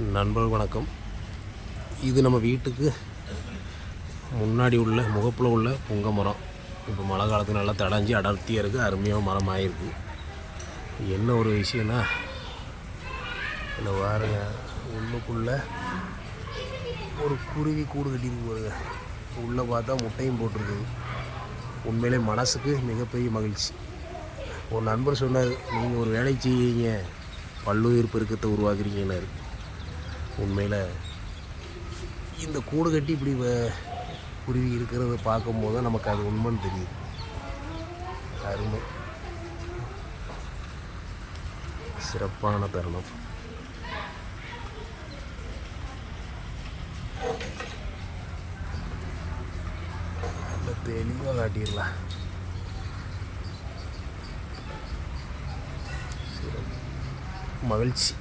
நண்பர்கள் வணக்கம். இது நம்ம வீட்டுக்கு முன்னாடி உள்ள முகப்பில் உள்ள புங்க மரம். இப்போ மழை காலத்துக்கு நல்லா தடைஞ்சி அடர்த்தியாக இருக்குது. அருமையாக மரம் ஆகிருக்கு. என்ன ஒரு விஷயம்னா, இல்லை பாருங்க, உள்ளுக்குள்ளே ஒரு குருவி கூடு கட்டியிருக்கு பாருங்க. உள்ளே பார்த்தா முட்டையும் போட்டிருக்குது. உண்மையிலே மனசுக்கு மிகப்பெரிய மகிழ்ச்சி. ஒரு நண்பர் சொன்னார், நீங்கள் ஒரு வேலை செய்வீங்க, பல்லுயிர் பெருக்கத்தை உருவாக்குறீங்கன்னாரு. உண்மையில் இந்த கூடு கட்டி இப்படி குருவி இருக்கிறத பார்க்கும்போது தான் நமக்கு அது உண்மைன்னு தெரியுது. அருமை, சிறப்பான தருணம். நல்ல தெளிவாக காட்டிடலாம். மகிழ்ச்சி.